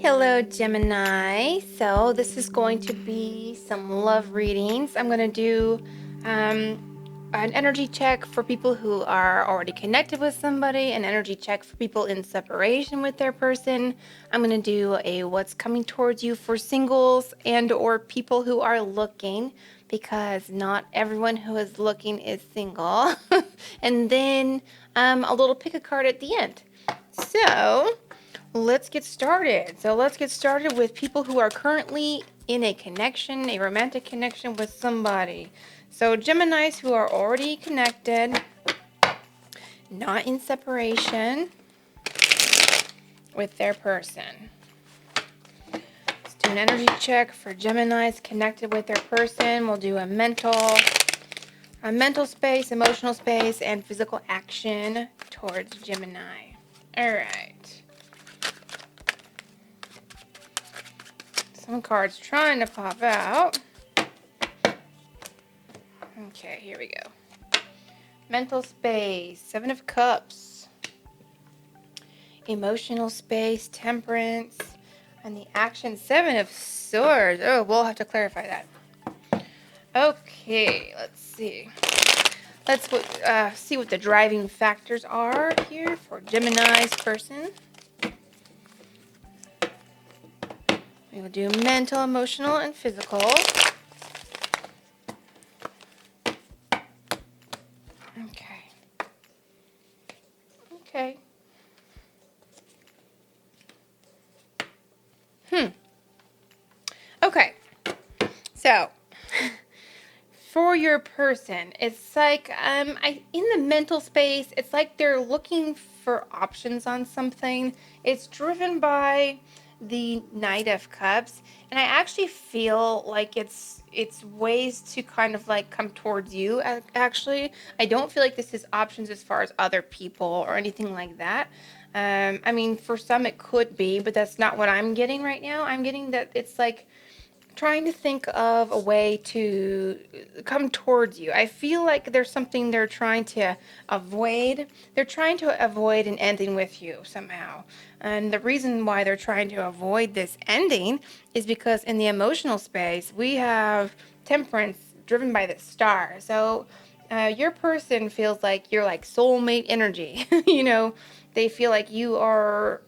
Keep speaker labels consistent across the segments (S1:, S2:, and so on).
S1: Hello, Gemini. So this is going to be some love readings. I'm going to do an energy check for people who are already connected with somebody, an energy check for people in separation with their person. I'm going to do a what's coming towards you for singles and or people who are looking, because not everyone who is looking is single. And then a little pick a card at the end. So let's get started. Let's get started with people who are currently in a connection, a romantic connection with somebody. So Geminis who are already connected, not in separation with their person. Let's do an energy check for Geminis connected with their person. We'll do a mental space, emotional space, and physical action towards Gemini. All right. Some cards trying to pop out. Okay, here we go. Mental space, 7 of Cups. Emotional space, Temperance. And the action, 7 of Swords. Oh, we'll have to clarify that. Okay, let's see. Let's see what the driving factors are here for Gemini's person. We will do mental, emotional, and physical. Okay. Okay. Okay. So, for your person, it's like in the mental space, it's like they're looking for options on something. It's driven by the Knight of Cups, and I actually feel like it's ways to kind of like come towards you. Actually, I don't feel like this is options as far as other people or anything like that. I mean, for some it could be, but that's not what I'm getting right now. I'm getting that it's like trying to think of a way to come towards you. I feel like there's something they're trying to avoid. They're trying to avoid an ending with you somehow. And the reason why they're trying to avoid this ending is because in the emotional space, we have Temperance driven by the star. So your person feels like you're like soulmate energy. They feel like you are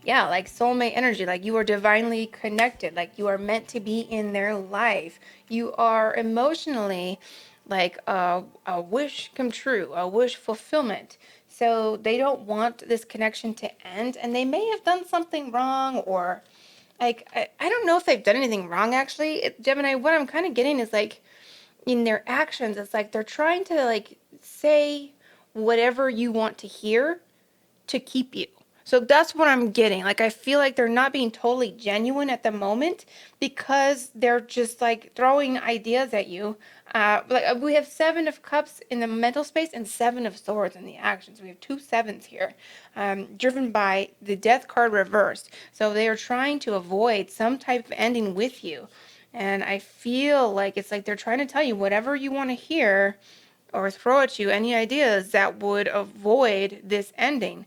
S1: like soulmate energy, like you are divinely connected, like you are meant to be in their life. You are emotionally like a wish come true, a wish fulfillment. So they don't want this connection to end, and they may have done something wrong, or like I don't know if they've done anything wrong actually. Gemini, what I'm kind of getting is like in their actions, it's like they're trying to like say whatever you want to hear to keep you. So that's what I'm getting. Like, I feel like they're not being totally genuine at the moment because they're just like throwing ideas at you. We have 7 of Cups in the mental space and 7 of Swords in the actions. We have 2 sevens here, driven by the Death card reversed. So they are trying to avoid some type of ending with you. And I feel like it's like they're trying to tell you whatever you want to hear or throw at you any ideas that would avoid this ending.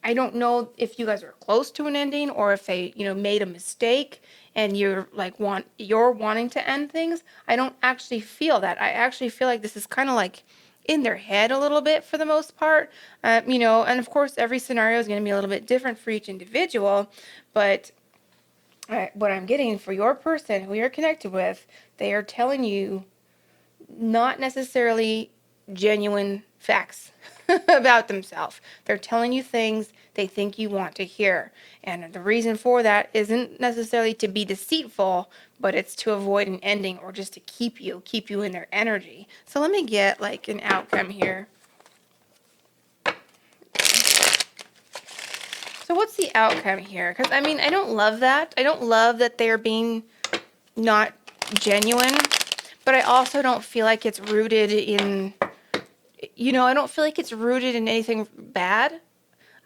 S1: I don't know if you guys are close to an ending or if they, made a mistake and you're wanting to end things. I don't actually feel that. I actually feel like this is kind of like in their head a little bit for the most part. And of course every scenario is going to be a little bit different for each individual, but what I'm getting for your person who you're connected with, they are telling you not necessarily genuine facts about themselves. They're telling you things they think you want to hear. And the reason for that isn't necessarily to be deceitful, but it's to avoid an ending or just to keep you in their energy. So let me get like an outcome here. So what's the outcome here? Because I mean, I don't love that. I don't love that they're being not genuine, but I also don't feel like it's rooted in, I don't feel like it's rooted in anything bad.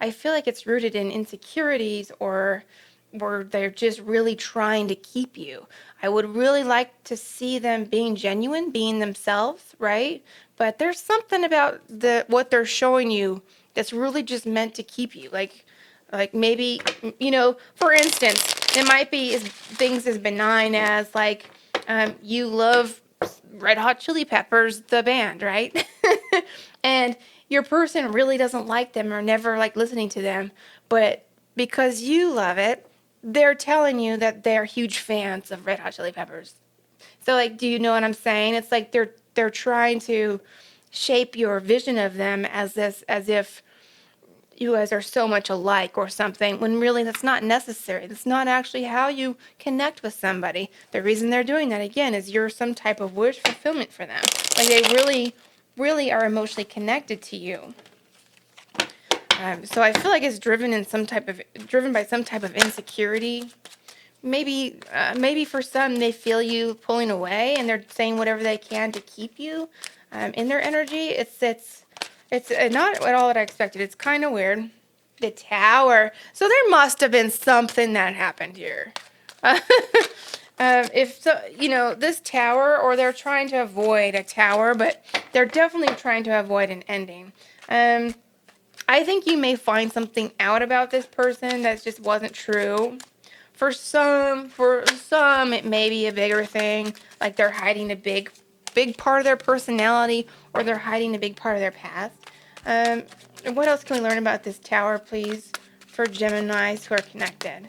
S1: I feel like it's rooted in insecurities or they're just really trying to keep you. I would really like to see them being genuine, being themselves, right? But there's something about what they're showing you that's really just meant to keep you. Like, Like maybe, for instance, it might be things as benign as like you love Red Hot Chili Peppers, the band, right? And your person really doesn't like them or never like listening to them, but because you love it, they're telling you that they're huge fans of Red Hot Chili Peppers. So like, do you know what I'm saying? It's like they're trying to shape your vision of them as if you guys are so much alike or something, when really that's not necessary. That's not actually how you connect with somebody. The reason they're doing that, again, is you're some type of wish fulfillment for them. Like they really, really are emotionally connected to you. So I feel like it's driven by some type of insecurity. Maybe for some they feel you pulling away and they're saying whatever they can to keep you in their energy. It's not at all what I expected. It's kind of weird. The tower. So there must have been something that happened here. If so, this tower, or they're trying to avoid a tower, but they're definitely trying to avoid an ending. I think you may find something out about this person that just wasn't true. For some, it may be a bigger thing, like they're hiding a big part of their personality, or they're hiding a big part of their past. What else can we learn about this tower, please, for Geminis who are connected?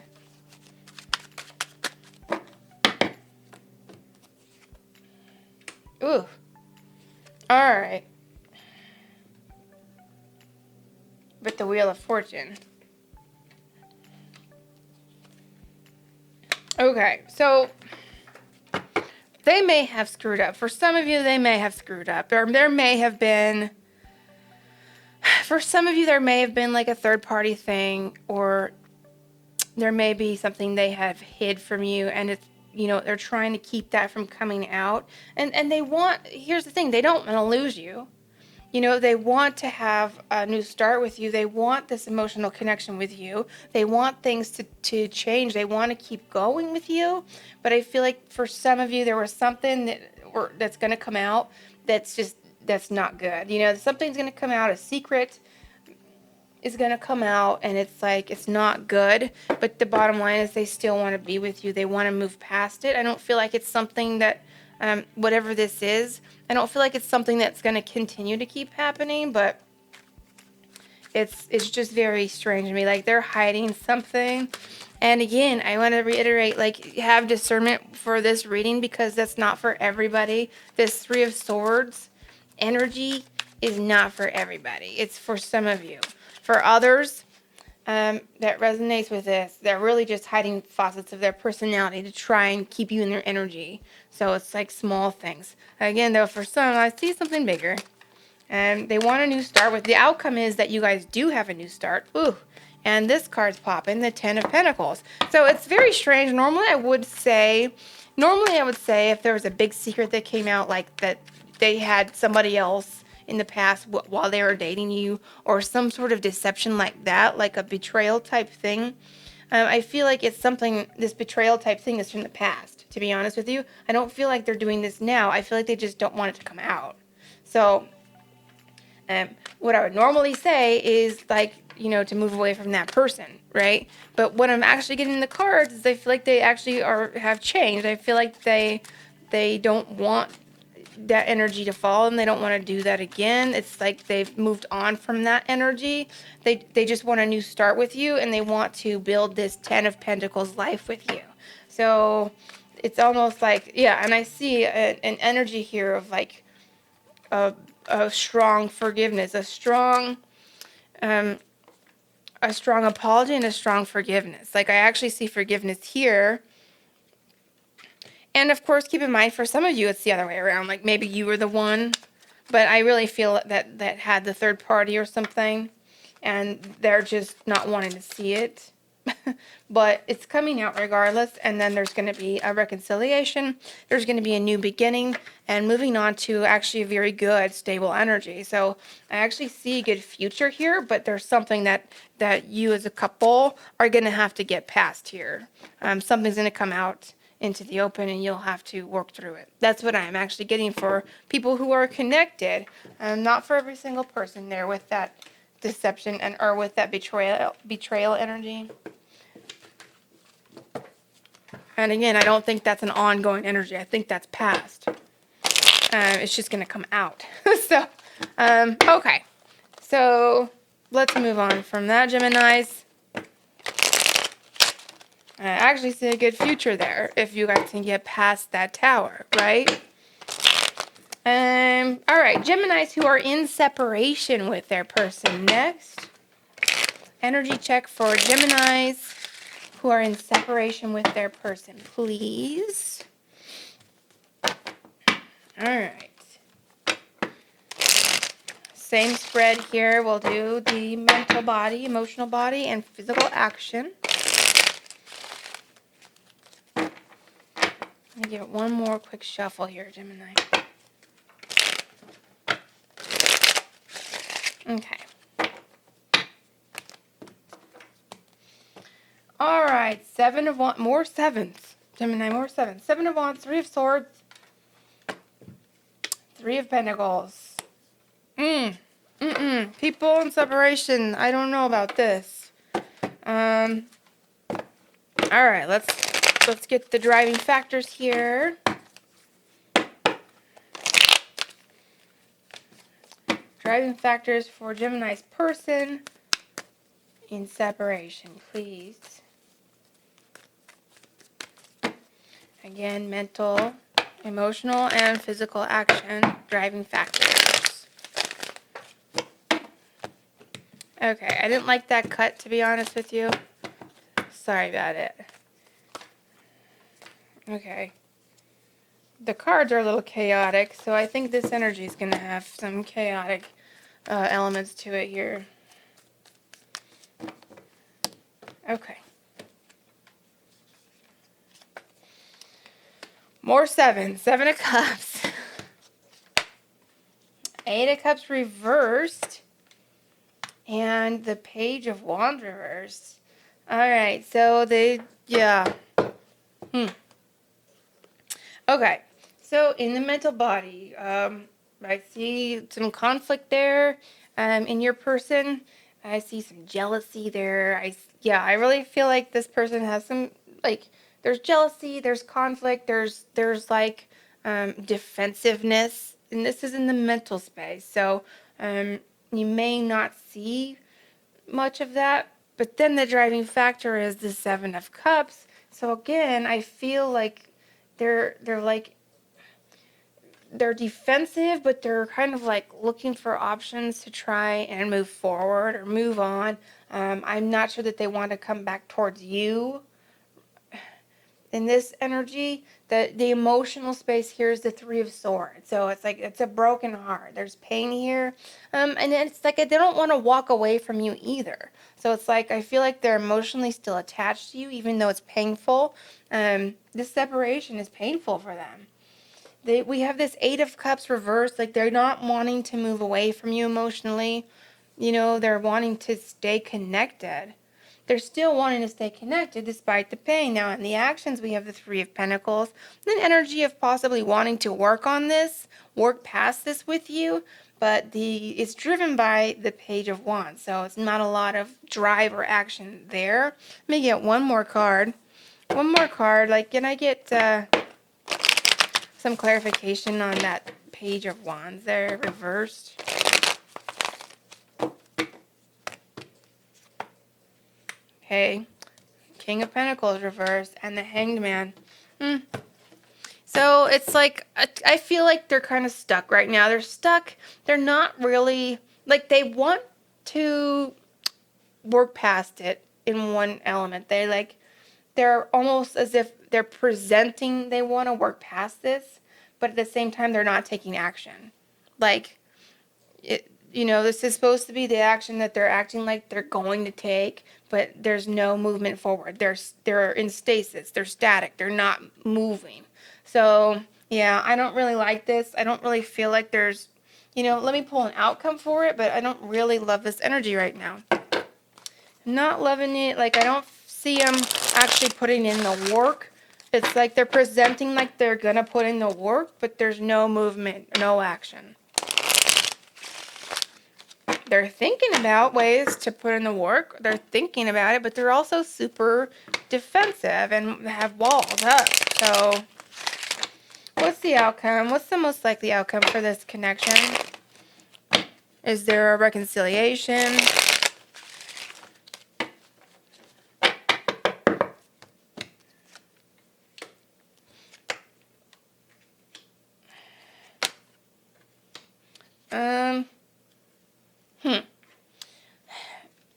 S1: Ooh. All right. With the Wheel of Fortune. Okay, so they may have screwed up. For some of you, they may have screwed up. Or there may have been, for some of you, there may have been like a third party thing, or there may be something they have hid from you, and it's, they're trying to keep that from coming out. And here's the thing, they don't want to lose you. They want to have a new start with you. They want this emotional connection with you. They want things to change. They want to keep going with you. But I feel like for some of you, there was something that's going to come out that's not good. Something's going to come out, a secret is going to come out, and it's like, it's not good. But the bottom line is they still want to be with you. They want to move past it. I don't feel like it's something that, whatever this is, I don't feel like it's something that's going to continue to keep happening, but it's just very strange to me. Like they're hiding something. And again, I want to reiterate, like, have discernment for this reading, because that's not for everybody. This Three of Swords energy is not for everybody. It's for some of you. For others, that resonates with this, they're really just hiding facets of their personality to try and keep you in their energy. So it's like small things. Again, though, for some, I see something bigger. And they want a new start. With the outcome is that you guys do have a new start. Ooh. And this card's popping, the Ten of Pentacles. So it's very strange. Normally I would say if there was a big secret that came out, like that they had somebody else in the past while they were dating you, or some sort of deception like that, like a betrayal type thing. I feel like it's something, this betrayal type thing is from the past, to be honest with you. I don't feel like they're doing this now. I feel like they just don't want it to come out. So what I would normally say is like, to move away from that person, right? But what I'm actually getting in the cards is I feel like they actually have changed. I feel like they don't want that energy to fall, and they don't want to do that again. It's like they've moved on from that energy. They just want a new start with you, and they want to build this Ten of Pentacles life with you. So it's almost like, yeah, and I see an energy here of like a strong forgiveness, a strong apology, and a strong forgiveness. Like I actually see forgiveness here. And of course, keep in mind, for some of you, it's the other way around. Like maybe you were the one, but I really feel that had the third party or something, and they're just not wanting to see it. But it's coming out regardless, and then there's going to be a reconciliation. There's going to be a new beginning, and moving on to actually a very good, stable energy. So I actually see a good future here, but there's something that you as a couple are going to have to get past here. Something's going to come out into the open, and you'll have to work through it. That's what I'm actually getting for people who are connected, not for every single person there with that deception and or with that betrayal energy. And again, I don't think that's an ongoing energy. I think that's past. It's just going to come out. So, okay. So, let's move on from that, Geminis. I actually see a good future there if you guys can get past that tower, right? All right, Geminis who are in separation with their person next. Energy check for Geminis who are in separation with their person, please. All right. Same spread here. We'll do the mental body, emotional body, and physical action. Let me give it one more quick shuffle here, Gemini. Okay. All right. 7 of Wands. More sevens. Gemini, more sevens. 7 of Wands, 3 of Swords, 3 of Pentacles. People in separation. I don't know about this. All right. Let's get the driving factors here. Driving factors for Gemini's person in separation, please. Again, mental, emotional, and physical action, driving factors. Okay, I didn't like that cut, to be honest with you. Sorry about it. Okay. The cards are a little chaotic, so I think this energy is going to have some chaotic elements to it here. Okay. More 7. 7 of Cups. 8 of Cups reversed. And the Page of Wands reversed. Alright, so yeah. Okay, so in the mental body, I see some conflict there in your person. I see some jealousy there. I really feel like this person has some, like, there's jealousy, there's conflict, there's like defensiveness, and this is in the mental space. So you may not see much of that, but then the driving factor is the 7 of Cups. So again, I feel like they're defensive, but they're kind of like looking for options to try and move forward or move on. I'm not sure that they want to come back towards you. In this energy, the emotional space here is the 3 of Swords. So it's like it's a broken heart. There's pain here. And it's like they don't want to walk away from you either. So it's like I feel like they're emotionally still attached to you, even though it's painful. This separation is painful for them. We have this 8 of Cups reversed. Like they're not wanting to move away from you emotionally. You know, they're wanting to stay connected. They're still wanting to stay connected despite the pain. Now, in the actions, we have the 3 of Pentacles. An energy of possibly wanting to work on this, work past this with you. But it's driven by the Page of Wands. So it's not a lot of drive or action there. Let me get one more card. One more card. Like, can I get some clarification on that Page of Wands there, reversed? Okay. King of Pentacles reversed, and the Hanged Man. So it's like, I feel like they're kind of stuck right now. They're stuck. They're not really, like they want to work past it in one element. They're almost as if they're presenting they want to work past this, but at the same time, they're not taking action. Like, this is supposed to be the action that they're acting like they're going to take, but there's no movement forward. They're in stasis. They're static. They're not moving. So, yeah, I don't really like this. I don't really feel like there's, let me pull an outcome for it, but I don't really love this energy right now. I'm not loving it. Like, I don't see them actually putting in the work. It's like they're presenting like they're going to put in the work, but there's no movement, no action. they're thinking about ways to put in the work. They're thinking about it, but they're also super defensive and have walls up. So what's the outcome? What's the most likely outcome for this connection? Is there a reconciliation?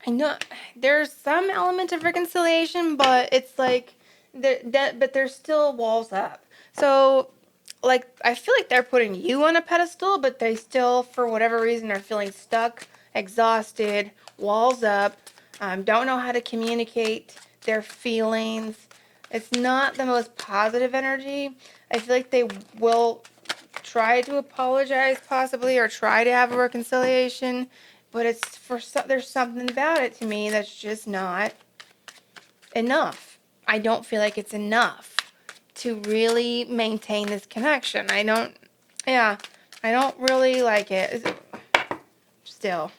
S1: I know there's some element of reconciliation, but it's like but there's still walls up. So, like, I feel like they're putting you on a pedestal, but they still, for whatever reason, are feeling stuck, exhausted, walls up, don't know how to communicate their feelings. It's not the most positive energy. I feel like they will try to apologize possibly or try to have a reconciliation, but there's something about it to me that's just not enough. I don't feel like it's enough to really maintain this connection. I don't really like it still.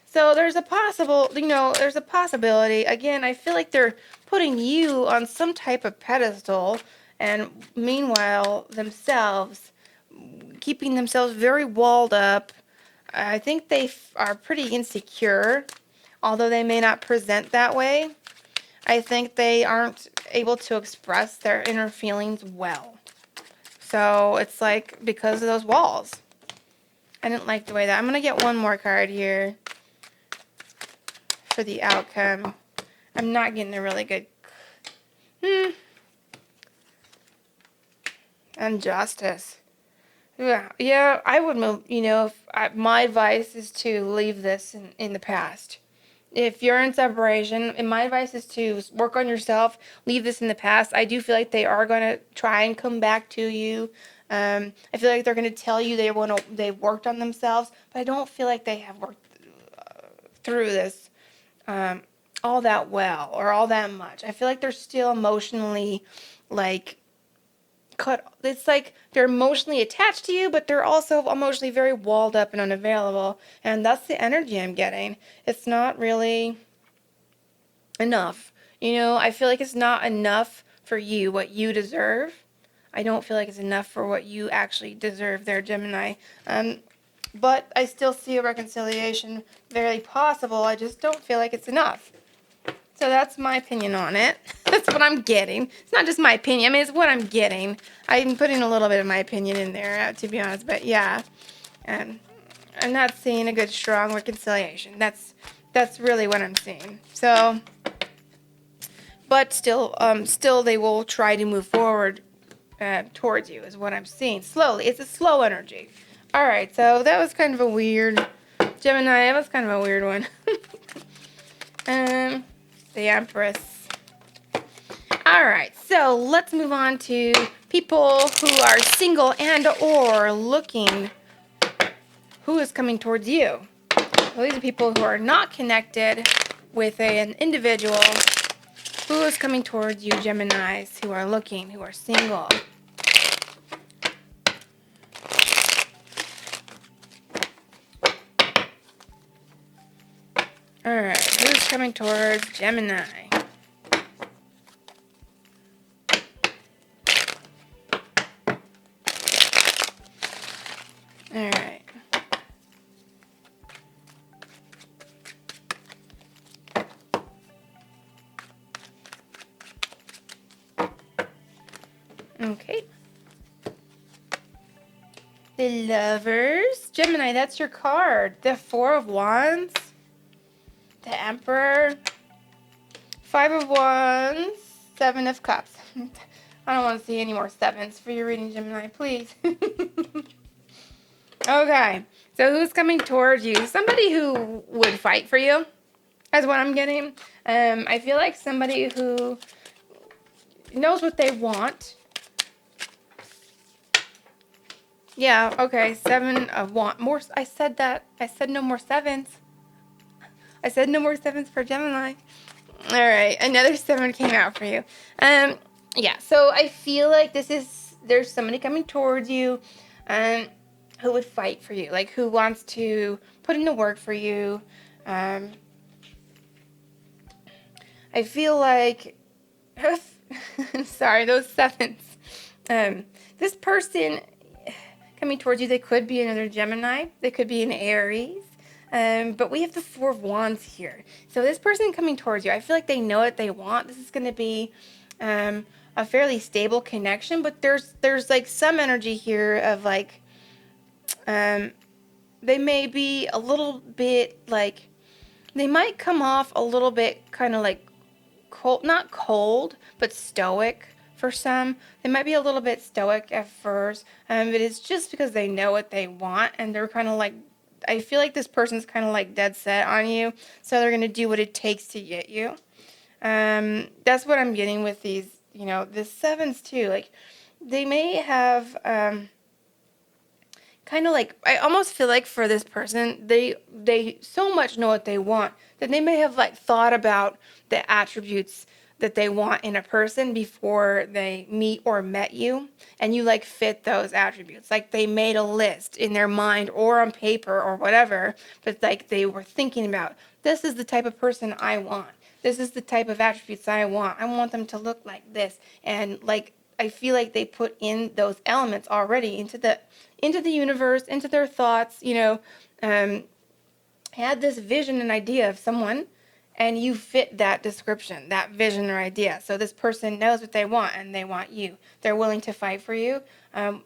S1: So there's a possibility. Again, I feel like they're putting you on some type of pedestal, and meanwhile themselves keeping themselves very walled up. I think they are pretty insecure, although they may not present that way. I think they aren't able to express their inner feelings well. So it's like because of those walls. I didn't like the way that. I'm going to get one more card here for the outcome. I'm not getting a really good... And justice. Yeah, I would move, my advice is to leave this in the past. If you're in separation, and my advice is to work on yourself, leave this in the past. I do feel like they are going to try and come back to you. I feel like they're going to tell you they've worked on themselves, but I don't feel like they have worked through this all that well or all that much. I feel like they're still emotionally it's like they're emotionally attached to you, but they're also emotionally very walled up and unavailable. And that's the energy I'm getting. It's not really enough. I feel like it's not enough for you, what you deserve. I don't feel like it's enough for what you actually deserve there, Gemini. But I still see a reconciliation very possible. I just don't feel like it's enough. So that's my opinion on it. That's what I'm getting. It's not just my opinion. I mean, it's what I'm getting. I'm putting a little bit of my opinion in there, to be honest. But yeah, I'm not seeing a good, strong reconciliation. That's really what I'm seeing. So, but still they will try to move forward towards you, is what I'm seeing. Slowly. It's a slow energy. All right. So that was kind of a weird Gemini. That was kind of a weird one. The Empress. All right, so let's move on to people who are single and or looking. Who is coming towards you? Well, these are people who are not connected with an individual. Who is coming towards you, Geminis, who are looking, who are single? All right, who's coming towards Gemini? All right. Okay. The Lovers. Gemini, that's your card. The Four of Wands. The Emperor. Five of Wands. Seven of Cups. I don't want to see any more sevens for your reading, Gemini, please. Okay, so who's coming towards you? Somebody who would fight for you, is what I'm getting. I feel like somebody who knows what they want. Yeah, okay, seven of want. More. I said that. I said no more sevens. I said no more sevens for Gemini. All right, another seven came out for you. Yeah, so I feel like there's somebody coming towards you. who would fight for you, like who wants to put in the work for you. I feel like, sorry, those sevens. This person coming towards you, they could be another Gemini. They could be an Aries. But we have the Four of Wands here. So this person coming towards you, I feel like they know what they want. This is going to be a fairly stable connection, but there's like some energy here of like, they may be a little bit like, they might come off a little bit kind of like cold, not cold, but stoic for some. They might be a little bit stoic at first, but it's just because they know what they want, and they're kind of like, I feel like this person's kind of like dead set on you, so they're going to do what it takes to get you. That's what I'm getting with these, the sevens too. Like, they may have, kind of like, I almost feel like for this person, they so much know what they want that they may have like thought about the attributes that they want in a person before they meet or met you, and you like fit those attributes. Like, they made a list in their mind or on paper or whatever, but like they were thinking about, this is the type of person I want. This is the type of attributes I want. I want them to look like this. And like, I feel like they put in those elements already into the universe, into their thoughts, had this vision and idea of someone, and you fit that description, that vision or idea. So this person knows what they want, and they want you. They're willing to fight for you.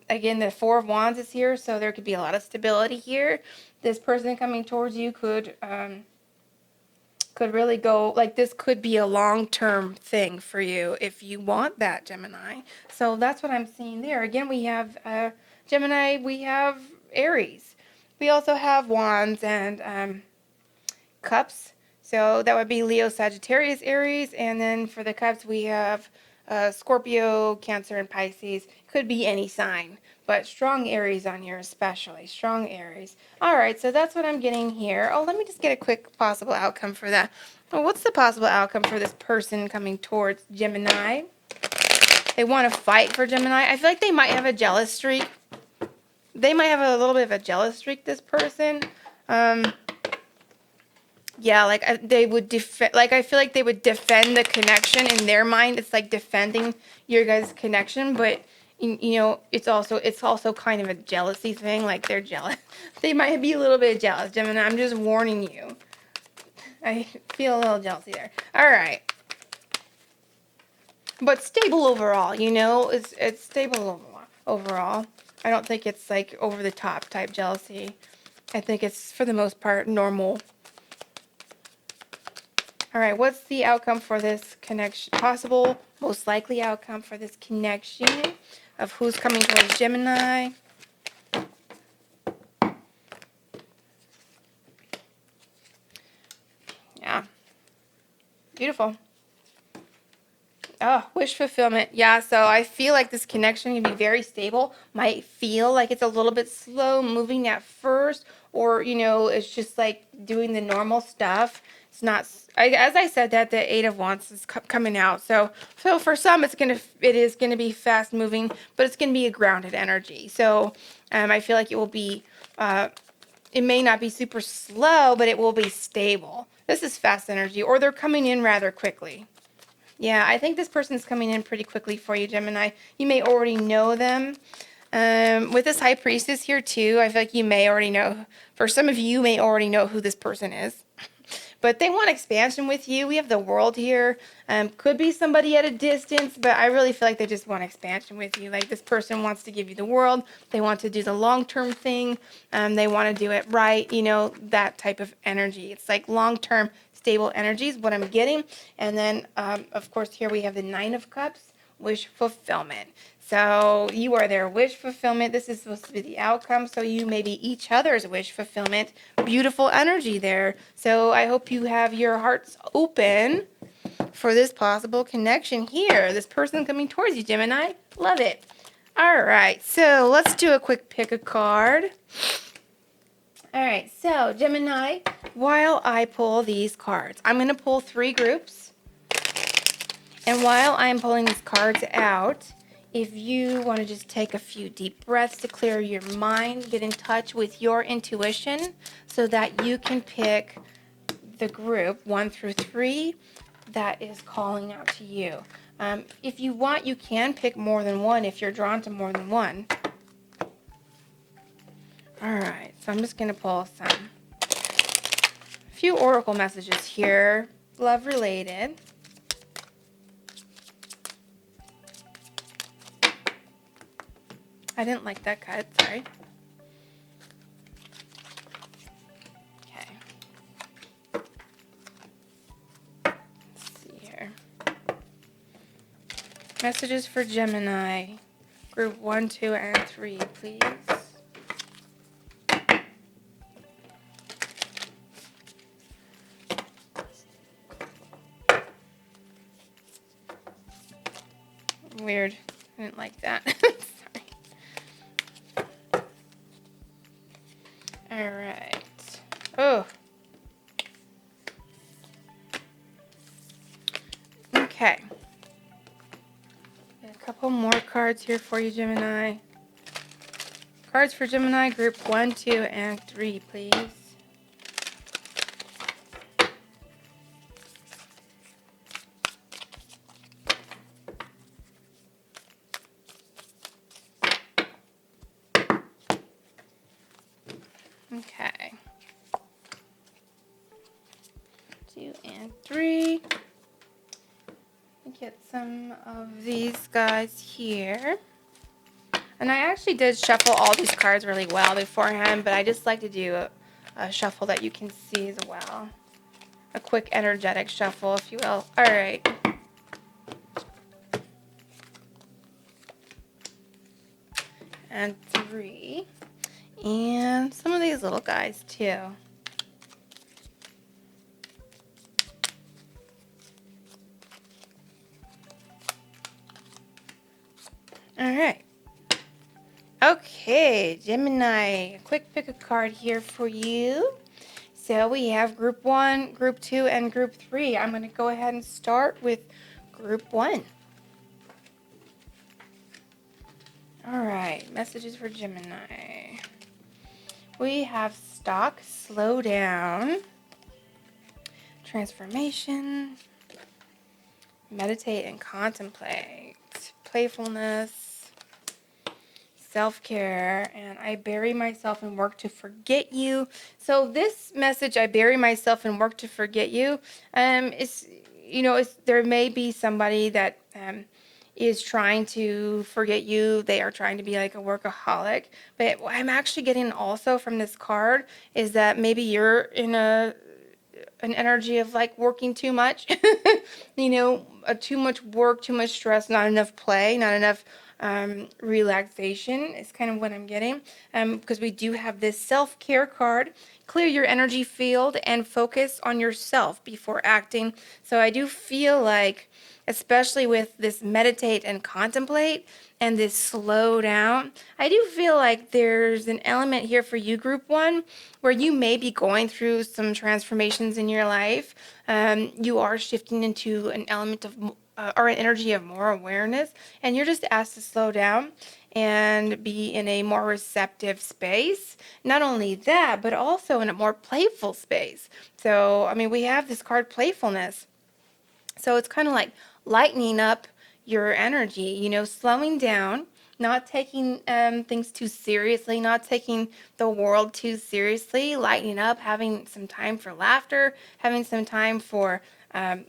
S1: Again, the Four of Wands is here, so there could be a lot of stability here. This person coming towards you could really go, like, this could be a long-term thing for you if you want that, Gemini. So that's what I'm seeing there. Again, we have Gemini, we have Aries. We also have Wands and Cups. So that would be Leo, Sagittarius, Aries. And then for the Cups, we have Scorpio, Cancer, and Pisces. Could be any sign, but strong Aries on here especially. Strong Aries. All right, so that's what I'm getting here. Oh, let me just get a quick possible outcome for that. Well, what's the possible outcome for this person coming towards Gemini? They want to fight for Gemini. I feel like they might have a jealous streak. They might have a little bit of a jealous streak, this person. Yeah, like they would defend, like I feel like they would defend the connection in their mind. It's like defending your guys' connection, but it's also kind of a jealousy thing. Like, they're jealous. They might be a little bit jealous, Gemini. I'm just warning you. I feel a little jealousy there. All right. But stable overall, it's stable overall. I don't think it's like over the top type jealousy. I think it's for the most part normal. All right, what's the outcome for this connection? Possible, most likely outcome for this connection of who's coming towards Gemini. Yeah. Beautiful. Oh, wish fulfillment. Yeah, so I feel like this connection can be very stable. Might feel like it's a little bit slow moving at first, or, it's just like doing the normal stuff. It's not, as I said, that the Eight of Wands is coming out. So for some, it is gonna be fast moving, but it's gonna be a grounded energy. So I feel like it will be, it may not be super slow, but it will be stable. This is fast energy, or they're coming in rather quickly. Yeah, I think this person's coming in pretty quickly for you, Gemini. You may already know them. With this High Priestess here, too, I feel like you may already know. For some of you may already know who this person is. But they want expansion with you. We have the World here. Could be somebody at a distance, but I really feel like they just want expansion with you. Like, this person wants to give you the world. They want to do the long-term thing. They want to do it right. That type of energy. It's like long-term stable energy is what I'm getting. And then, of course, here we have the Nine of Cups, wish fulfillment. So you are their wish fulfillment. This is supposed to be the outcome. So you may be each other's wish fulfillment. Beautiful energy there. So I hope you have your hearts open for this possible connection here. This person coming towards you, Gemini. Love it. All right. So let's do a quick pick a card. All right. So Gemini, while I pull these cards, I'm going to pull 3 groups. And while I'm pulling these cards out, If you want to just take a few deep breaths to clear your mind, get in touch with your intuition so that you can pick the group 1 through 3 that is calling out to you. If you want, you can pick more than one if you're drawn to more than one. All right, so I'm just going to pull a few oracle messages here, love related. I didn't like that cut, sorry. Okay. Let's see here. Messages for Gemini, group 1, 2, and 3, please. Weird. I didn't like that. Sorry. All right. Oh. Okay. A couple more cards here for you, Gemini. Cards for Gemini, group 1, 2, and 3, please. Okay. 2 and 3. Get some of these guys here. And I actually did shuffle all these cards really well beforehand, but I just like to do a shuffle that you can see as well. A quick energetic shuffle, if you will. All right. And 3. And some of these little guys too. All right. Okay, Gemini, quick pick a card here for you. So we have group 1, group 2, and group 3. I'm going to go ahead and start with group 1. All right, messages for Gemini. We have stock, slow down, transformation, meditate and contemplate, playfulness, self-care, and I bury myself in work to forget you. So this message, I bury myself in work to forget you, is, there may be somebody that is trying to forget you. They are trying to be like a workaholic. But what I'm actually getting also from this card is that maybe you're in an energy of like working too much, too much work, too much stress, not enough play, not enough relaxation is kind of what I'm getting. Because we do have this self-care card. Clear your energy field and focus on yourself before acting. So I do feel like, especially with this meditate and contemplate and this slow down, I do feel like there's an element here for you, group 1, where you may be going through some transformations in your life. You are shifting into an element of or an energy of more awareness, and you're just asked to slow down and be in a more receptive space. Not only that, but also in a more playful space. So, we have this card, playfulness. So it's kind of like lightening up your energy, slowing down, not taking things too seriously, not taking the world too seriously, lightening up, having some time for laughter, having some time for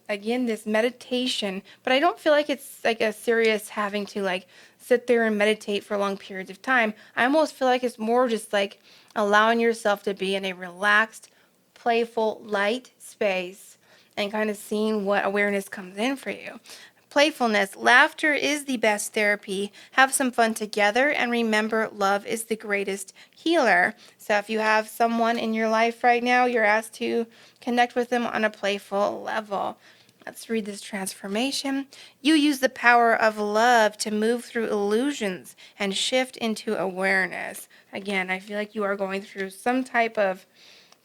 S1: again, this meditation. But I don't feel like it's like a serious having to like sit there and meditate for long periods of time. I almost feel like it's more just like allowing yourself to be in a relaxed, playful, light space and kind of seeing what awareness comes in for you. Playfulness. Laughter is the best therapy. Have some fun together, and remember, love is the greatest healer. So if you have someone in your life right now, you're asked to connect with them on a playful level. Let's read this transformation. You use the power of love to move through illusions and shift into awareness. Again, I feel like you are going through some type of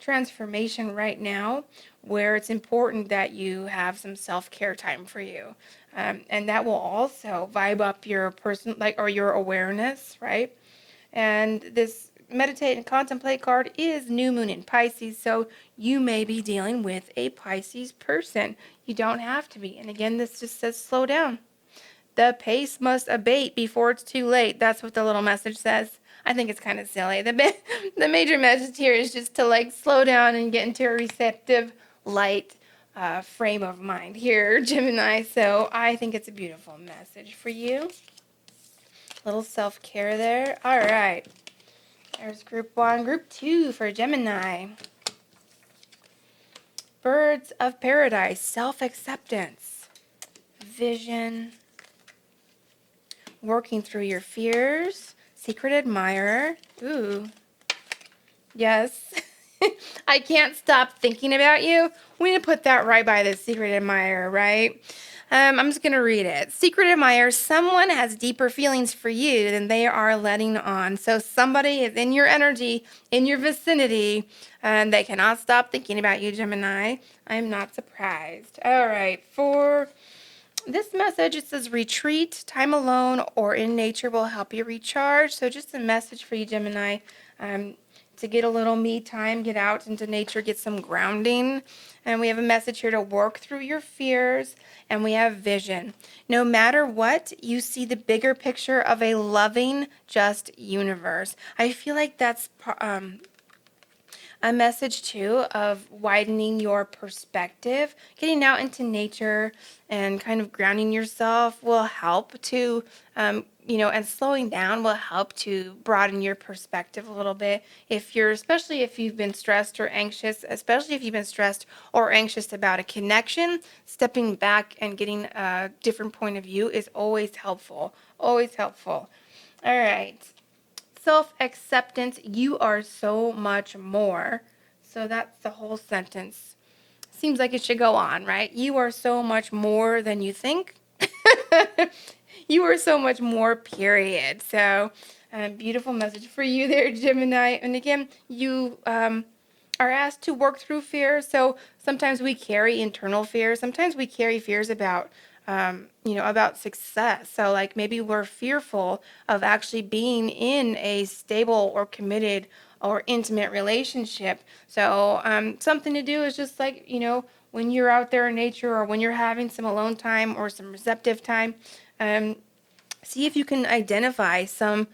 S1: transformation right now where it's important that you have some self-care time for you. And that will also vibe up your person, like, or your awareness, right? And this meditate and contemplate card is new moon in Pisces, so you may be dealing with a Pisces person. You don't have to be. And again, this just says slow down. The pace must abate before it's too late. That's what the little message says. I think it's kind of silly. The major message here is just to like slow down and get into a receptive, light frame of mind here, Gemini. So I think it's a beautiful message for you. Little self-care there. All right. There's group 1. Group 2 for Gemini. Birds of Paradise. Self-acceptance. Vision. Working through your fears. Secret admirer. Ooh. Yes. I can't stop thinking about you. We need to put that right by the secret admirer, right? I'm just going to read it. Secret admirer, someone has deeper feelings for you than they are letting on. So somebody is in your energy, in your vicinity, and they cannot stop thinking about you, Gemini. I'm not surprised. All right. For this message, it says retreat, time alone, or in nature will help you recharge. So just a message for you, Gemini, to get a little me time, get out into nature, get some grounding. And we have a message here to work through your fears, and we have vision. No matter what, you see the bigger picture of a loving, just universe. I feel like that's a message too of widening your perspective. Getting out into nature and kind of grounding yourself will help to and slowing down will help to broaden your perspective a little bit. Especially if you've been stressed or anxious, especially if you've been stressed or anxious about a connection, stepping back and getting a different point of view is always helpful. Always helpful. All right. Self-acceptance, you are so much more. So that's the whole sentence. Seems like it should go on, right? You are so much more than you think. You are so much more, period. So beautiful message for you there, Gemini. And again, you are asked to work through fears. So sometimes we carry internal fears. Sometimes we carry fears about about success. So like maybe we're fearful of actually being in a stable or committed or intimate relationship. So something to do is just like, when you're out there in nature or when you're having some alone time or some receptive time, see if you can identify some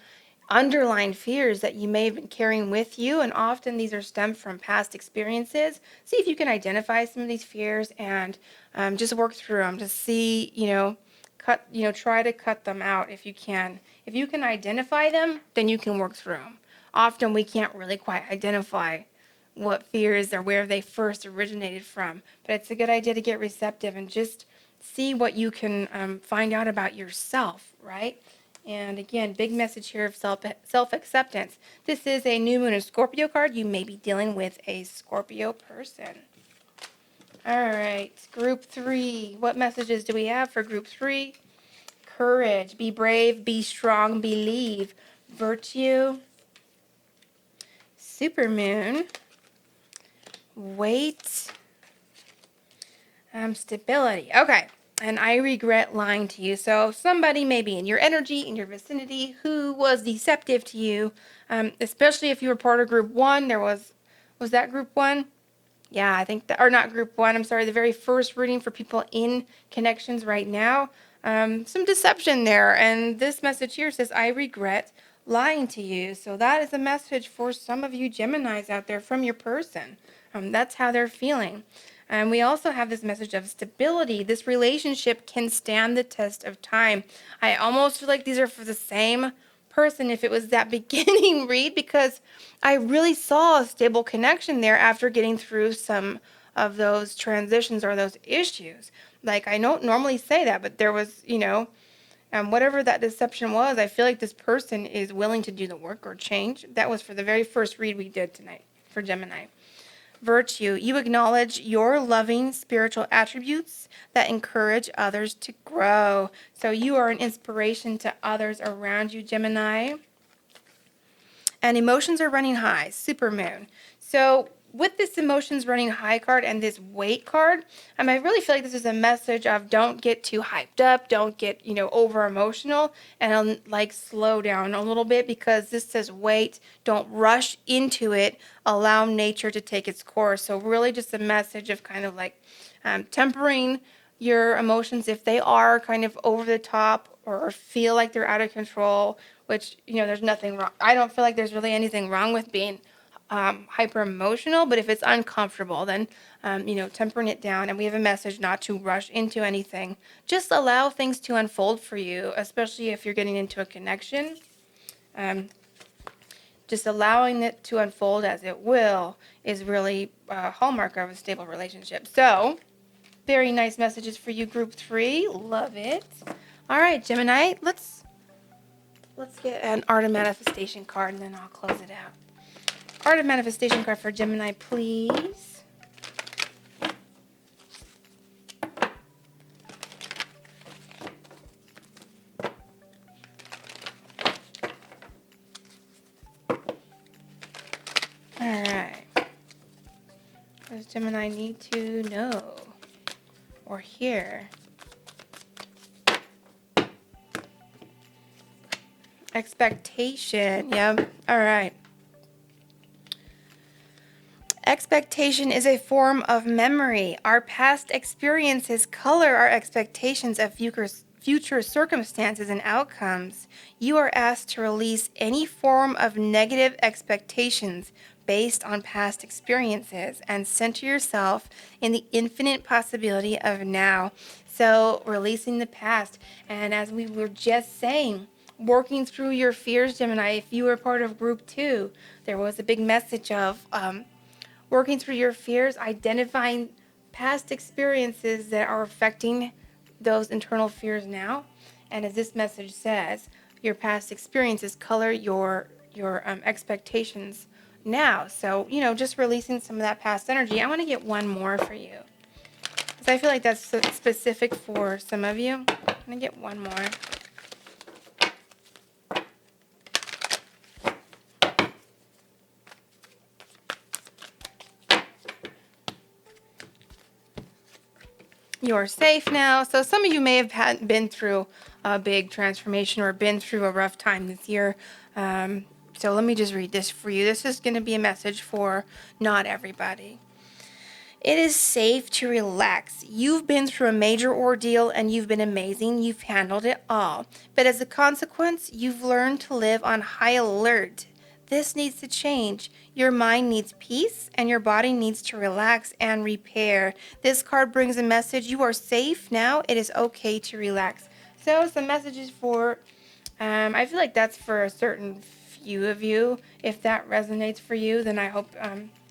S1: underlying fears that you may have been carrying with you, and often these are stemmed from past experiences. See if you can identify some of these fears and just work through them to see, try to cut them out if you can. If you can identify them, then you can work through them. Often we can't really quite identify what fears or where they first originated from, but it's a good idea to get receptive and just see what you can find out about yourself, right? And again, big message here of self-acceptance. This is a new moon in Scorpio card. You may be dealing with a Scorpio person. All right, group 3. What messages do we have for group 3? Courage. Be brave, be strong, believe. Virtue. Supermoon. Weight. Stability. Okay. And I regret lying to you. So somebody maybe in your energy, in your vicinity, who was deceptive to you, especially if you were part of group 1. Was that group 1? Yeah, I think that, or not group 1. I'm sorry, the very first reading for people in connections right now. Some deception there. And this message here says, I regret lying to you. So that is a message for some of you Geminis out there from your person. That's how they're feeling. And we also have this message of stability. This relationship can stand the test of time. I almost feel like these are for the same person if it was that beginning read, because I really saw a stable connection there after getting through some of those transitions or those issues. Like, I don't normally say that, but there was, whatever that deception was, I feel like this person is willing to do the work or change. That was for the very first read we did tonight for Gemini. Virtue. You acknowledge your loving spiritual attributes that encourage others to grow. So you are an inspiration to others around you, Gemini. And emotions are running high. Supermoon. So with this emotions running high card and this weight card, I really feel like this is a message of don't get too hyped up, don't get, over emotional, and like slow down a little bit, because this says wait, don't rush into it, allow nature to take its course. So really just a message of kind of like tempering your emotions if they are kind of over the top or feel like they're out of control, which, there's nothing wrong. I don't feel like there's really anything wrong with being hyper emotional, but if it's uncomfortable, then, tempering it down. And we have a message not to rush into anything. Just allow things to unfold for you, especially if you're getting into a connection. Just allowing it to unfold as it will is really a hallmark of a stable relationship. So, very nice messages for you, group 3. Love it. All right, Gemini, let's get an Art of Manifestation card, and then I'll close it out. Art of Manifestation card for Gemini, please. All right. What does Gemini need to know or hear? Expectation. Yep. All right. Expectation is a form of memory. Our past experiences color our expectations of future circumstances and outcomes. You are asked to release any form of negative expectations based on past experiences and center yourself in the infinite possibility of now. So, releasing the past. And as we were just saying, working through your fears, Gemini, if you were part of group 2, there was a big message of working through your fears, identifying past experiences that are affecting those internal fears now. And as this message says, your past experiences color your expectations now. So, just releasing some of that past energy. I want to get one more for you, because I feel like that's specific for some of you. I'm going to get one more. You're safe now. So some of you may have been through a big transformation or been through a rough time this year. So let me just read this for you. This is going to be a message for not everybody. It is safe to relax. You've been through a major ordeal and you've been amazing. You've handled it all. But as a consequence, you've learned to live on high alert. This needs to change. Your mind needs peace and your body needs to relax and repair. This card brings a message. You are safe now. It is okay to relax. So some messages for, I feel like that's for a certain few of you. If that resonates for you, then I hope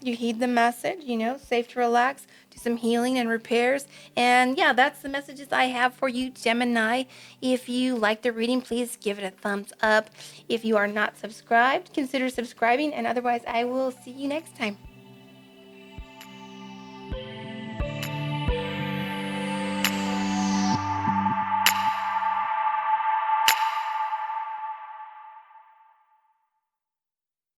S1: you heed the message, safe to relax, do some healing and repairs. And yeah, that's the messages I have for you, Gemini. If you like the reading, please give it a thumbs up. If you are not subscribed, consider subscribing. And otherwise, I will see you next time.